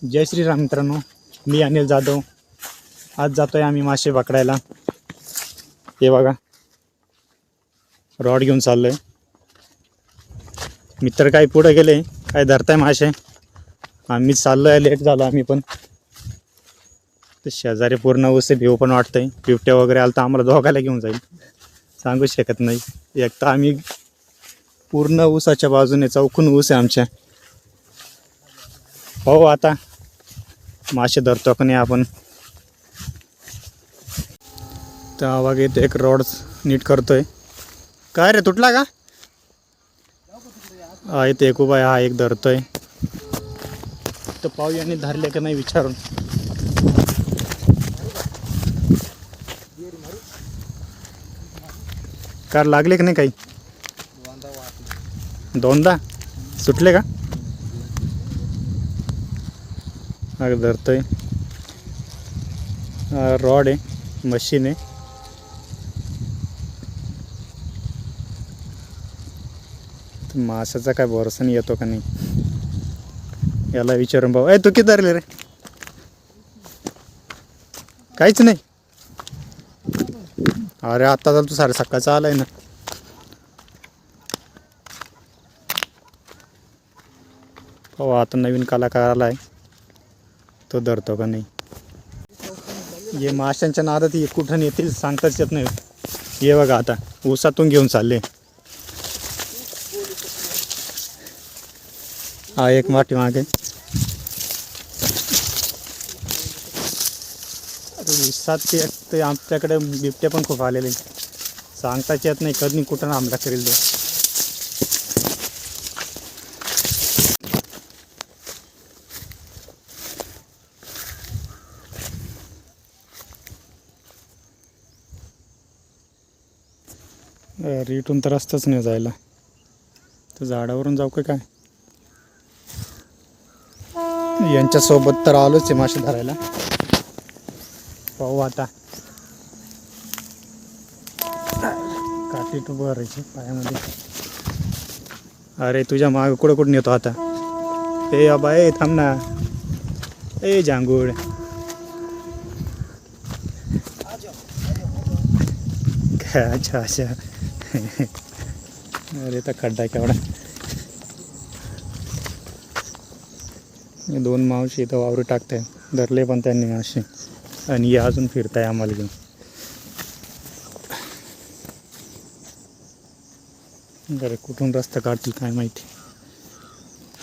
जय श्रीराम मित्रांनो, मी अनिल जाधव. आज जातोय आम्ही मासे पकडायला. हे बघा, रॉड घेऊन चाललोय. मित्र काही पुढे गेले, काय धरताय मासे. आम्ही चाललोय, लेट झालो आम्ही पण. तर शेजारी पूर्ण ऊस भिव पण वाटतंय. बिबट्या वगैरे आला तर आम्हाला दोघायला घेऊन जाईल, सांगू शकत नाही. एक तर आम्ही पूर्ण ऊसाच्या बाजूने चौकून ऊस आहे आमच्या. हो, आता मासे धरतो का नाही आपण. तर आवाज येतो, एक रॉड नीट करतोय. काय रे, तुटला का? हा, इथे एक उभा आहे, हा एक धरतोय. तर पाहू यांनी धरले का नाही विचारून. कार लागले का नाही काही? दोनदा सुटले का? अरे धरतोय. रॉड आहे, मशीन आहे. माशाचा काय भरोसा नाही, येतो का नाही याला विचारून भाऊ. तू किती धरले रे? काहीच नाही. अरे आता तर तू साडे सकाळचा आलाय ना. हो, आता नवीन कलाकार आलाय, तो धरतो का नाही. हे माशांच्या नादात हे कुठून येतील सांगताच येत नाही. हे बघा, आता ऊसातून घेऊन चालले. हा एक माठी मागे. ऊसात ते आमच्याकडे बिबटे पण खूप आलेले, सांगताच येत नाही कधी कुठून हमला करेल तो. इथून तर रस्ताच नाही जायला, तर झाडावरून जाऊ का काय. यांच्यासोबत तर आलोच आहे मासे धरायला. पाहू आता. काठी टू भरायची पायामध्ये. अरे तुझ्या माग कुठं कुठं नेतो आता. ए अबा, ए थांब ना. ए जांगूळ. अच्छा अच्छा. अरे तर खड्डा केवढा. दोन मावशी इथं वावरी टाकताय, धरले पण त्यांनी मासे. आणि हे अजून फिरताय आम्हाला घेऊन. अरे कुठून रस्ता काढतील काय माहिती.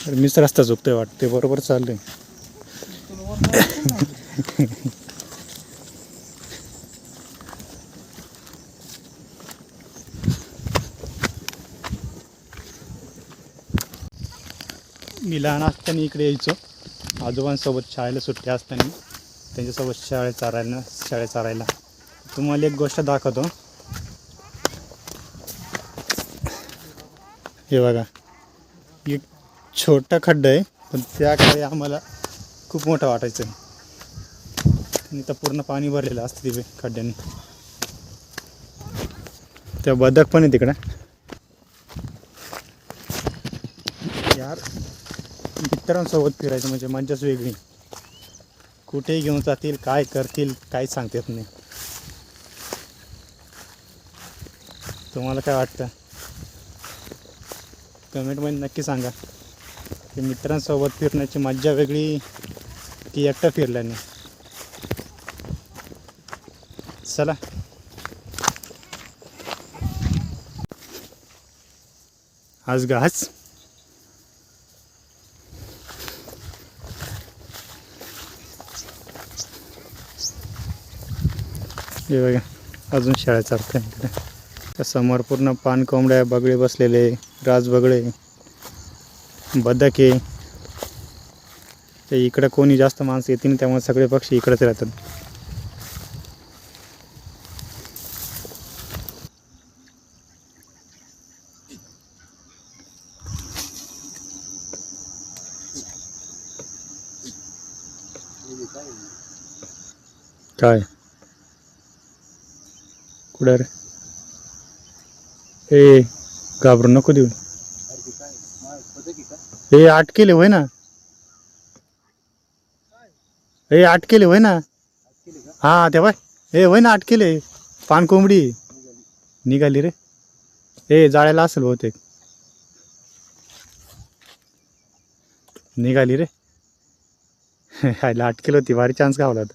अरे मीच रस्ता चुकतोय वाटते, बरोबर चाललंय. मी लहान असताना इकडे यायचो, आजोबांसोबत शाळेला सुट्टी असताना त्यांच्यासोबत शाळेत चारायला. तुम्हाला एक गोष्ट दाखवतो. हे बघा, एक छोटा खड्डा आहे, पण त्याकडे आम्हाला खूप मोठं वाटायचं. आणि तर पूर्ण पाणी भरलेलं असतं तिथे खड्ड्याने. त्या बदक पण आहे तिकडं. यार, मित्रांसोबत फिरायचं म्हणजे मजाच वेगळी. कुठेही घेऊन जातील, काय करतील काहीच सांगता येत नाही. तुम्हाला काय वाटतं कमेंटमध्ये नक्की सांगा की मित्रांसोबत फिरण्याची मज्जा वेगळी की एकटं फिरल्याने. चला, आज घास. हे बघा, अजून शाळा चालतं इकडे. त्या समोर पूर्ण पानकोंबड्या, बगळे बसलेले, राजबगळे, बदके. ते इकडं कोणी जास्त माणसं येतील त्यामुळे सगळे पक्षी इकडेच राहतात. काय कुठं रे? हे घाबरून नको देऊ. हे 8 किलो होय ना. हे अटकेले होय ना. हा ते बाय हे होय ना अटकेले. पान कोंबडी निघाली रे. हे जाळ्याला असेल बहुतेक. निघाली रे. खायला अटकेल होती. भारी चान्स गावला होता.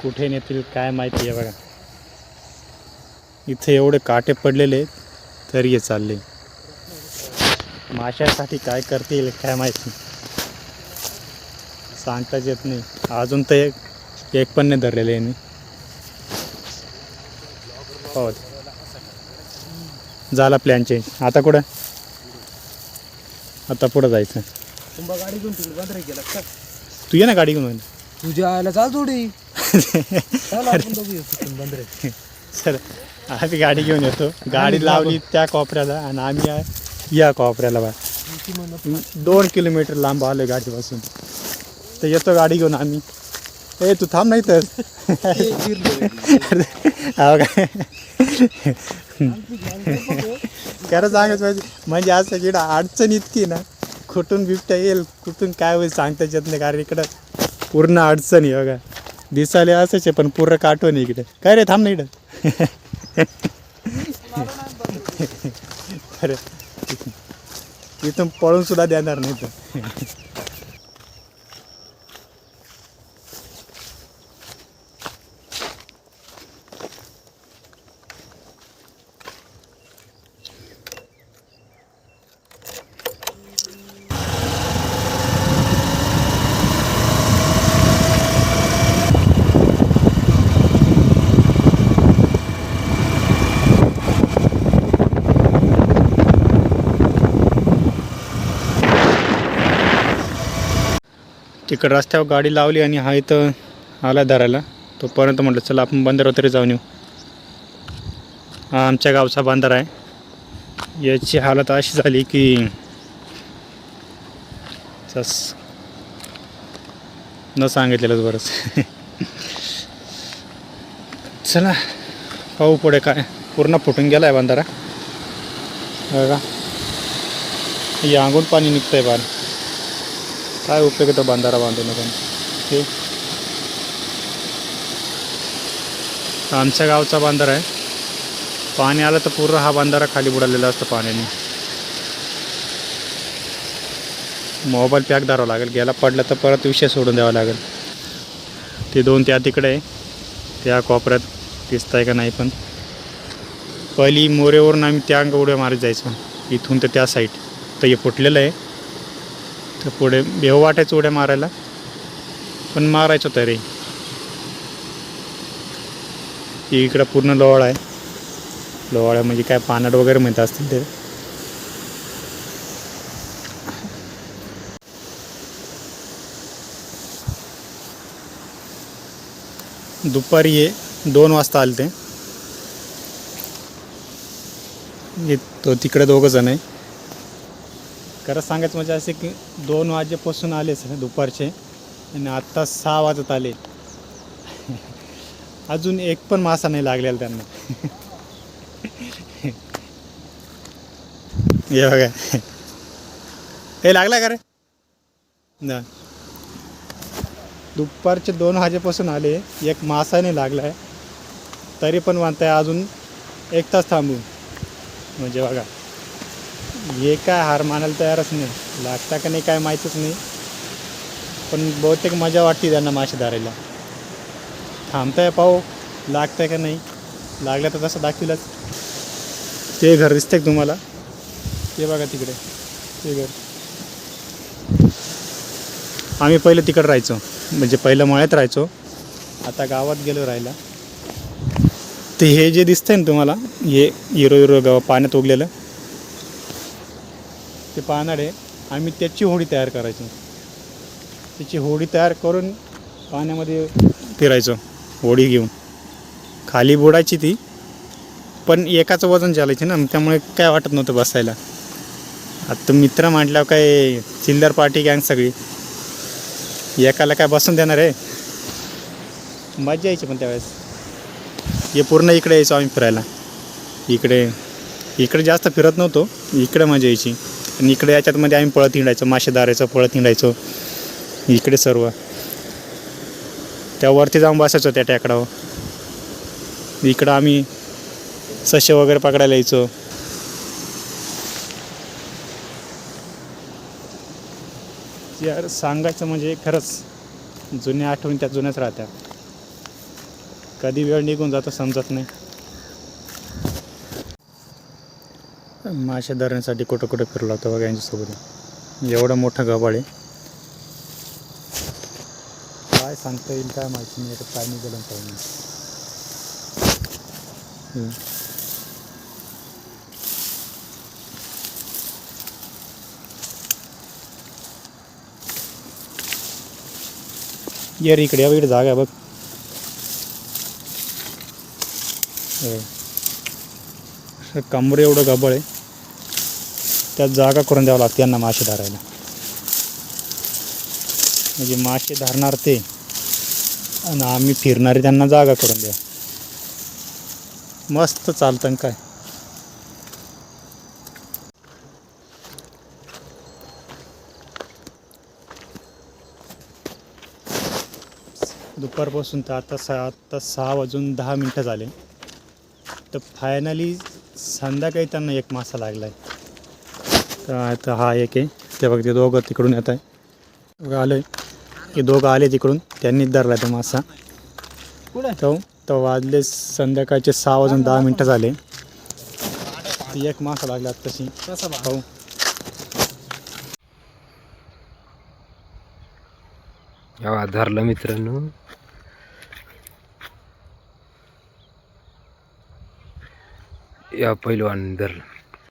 कुठे नेतील काय माहिती आहे बघा. इथे एवढे काटे पडलेले तरी हे चालले. माशासाठी काय करतील काय माहिती, सांगताच येत नाही. अजून तर एक पण नाही धरलेले यांनी. हो झाला प्लॅन चेंज. आता कुठं, आता पुढं जायचं. गाडी घेऊन तुम्ही बंद गेला का? तू ये ना गाडी घेऊन. तुझ्या आयला चाल थोडी. सर आम्ही गाडी घेऊन येतो. गाडी लावली त्या कोपऱ्याला आणि आम्ही या कोपऱ्याला बा 2 किलोमीटर लांब आलो गाडीपासून. तर येतो गाडी घेऊन आम्ही. ए तू थांब नाही तर खरं सांगायचं पाहिजे म्हणजे असं इकडं अडचण इतकी ना, कुठून बिबट्या येईल कुठून काय होईल सांगताच येत नाही. कारण इकडं पूर्ण अडचण आहे बघा. दिसाले असंच आहे पण पूर्ण काठवण आहे इकडे. काय रे थांब नाही इकडं. खरं इथून पळून सुद्धा देणार नाही तर. तिकडं रस्त्यावर गाडी लावली आणि हा इथं आला धरायला. तोपर्यंत म्हटलं चला आपण बंदरावर तरी जाऊन येऊ. हा आमच्या गावचा बंदर आहे. याची हालत अशी झाली की न सांगितलेलंच बरंच. चला पाहू पुढे काय. पूर्ण फुटून गेला आहे बंधारा बघा. अंगून पाणी निघतं आहे बाहेर. काय उपयोग येतो बंधारा बांधून पण. हे आमच्या गावचा बंधारा आहे. पाणी आलं तर पूर्ण हा बंधारा खाली बुडालेला असतो पाण्याने. मोबाईल पॅक धरावं लागेल. गेला पडला तर परत विषय सोडून द्यावा लागेल. ते 2 त्या तिकडे आहे त्या कोपऱ्यात दिसत आहे का नाही. पण पहिली मोरेवरून आम्ही त्या उड्या मारत जायचो. इथून तर त्या साईड तर हे फुटलेलं आहे. तर पुढे भेव वाटायचं उड्या मारायला पण मारायचो तरी. इकडं पूर्ण लोवाळ आहे. लोवाळ्या म्हणजे काय पानाड वगैरे म्हणत असतील ते. दुपारी 2 वाजता आले ते. तो तिकडे 2 जण आहे. खरं सांगायचं म्हणजे असे की 2 वाजेपासून आलेच दुपारचे आणि आत्ता 6 वाजत आले. अजून एक पण मासा नाही लागलेला त्यांना. हे बघा हे लागला का रे ना. दुपारचे 2 वाजेपासून आले, एक मासा नाही लागला आहे तरी पण म्हणताय अजून 1 तास थांबून. म्हणजे बघा हे काय हार मानायला तयारच नाही. लागता का नाही काय माहीतच नाही. पण बहुतेक मजा वाटते त्यांना मासे धरायला. थांबताय पाहू लागतंय का नाही. लागलं तर तसं दाखविलंच. ते घर दिसतंय तुम्हाला, ते बघा तिकडे ते घर. आम्ही पहिले तिकडे राहायचो, म्हणजे पहिलं मळ्यात राहायचो. आता गावात गेलो राहायला. ते हे जे दिसतंय ना तुम्हाला, हे हिरो गाव पाण्यात उगलेलं ते पानाड आहे. आम्ही त्याची होडी तयार करायचो. त्याची होडी तयार करून पाण्यामध्ये फिरायचो होडी घेऊन. खाली बुडायची ती, पण एकाचं वजन चालायचे ना, त्यामुळे काय वाटत नव्हतं बसायला. आता मित्र म्हटल्यावर काय चिल्लर पार्टी गँग सगळी एकाला काय बसून देणार आहे. मजा यायची पण त्यावेळेस हे पूर्ण इकडे यायचो आम्ही फिरायला. इकडे जास्त फिरत नव्हतो, इकडे मजा यायची. आणि इकडे याच्यातमध्ये आम्ही पळत हिंडायचो, मासे धरायचो, पळत हिंडायचो इकडे सर्व. त्यावरती जाऊन बसायचो त्या टेकडावर. इकडं आम्ही ससे वगैरे पकडायला यायचो. यार सांगायचं म्हणजे खरंच जुन्या आठवणी त्या जुन्याच राहत्या. कधी वेळ निघून जातो समजत नाही. मासे धरण्यासाठी कुठं कुठं फिरलो होतो बघा यांच्यासोबत. एवढं मोठं गबाळ आहे, काय सांगता येईल काय माहिती नाही. आता काय निघालं काय नाही. यार इकडे जागा आहे बघ. कमरे एवढं गबाळ आहे, त्यात जागा करून द्यावं लागते यांना मासे धरायला. म्हणजे मासे धरणार ते आणि आम्ही फिरणारे त्यांना जागा करून द्या. मस्त चालतं काय. दुपारपासून तर आता 6:10 झाले. तर फायनली संध्याकाळी त्यांना एक मासा लागला आहे. तर आता हा एक आहे, ते बघ ते दोघं तिकडून येत आहे. आलं आहे हे दोघं आले तिकडून, त्यांनीच धरला तो मासा. तो वाजले संध्याकाळचे 6:10 झाले. ती एक मासा लागला तशी हो. धरलं मित्रांनो. या पहिलवान धरलं.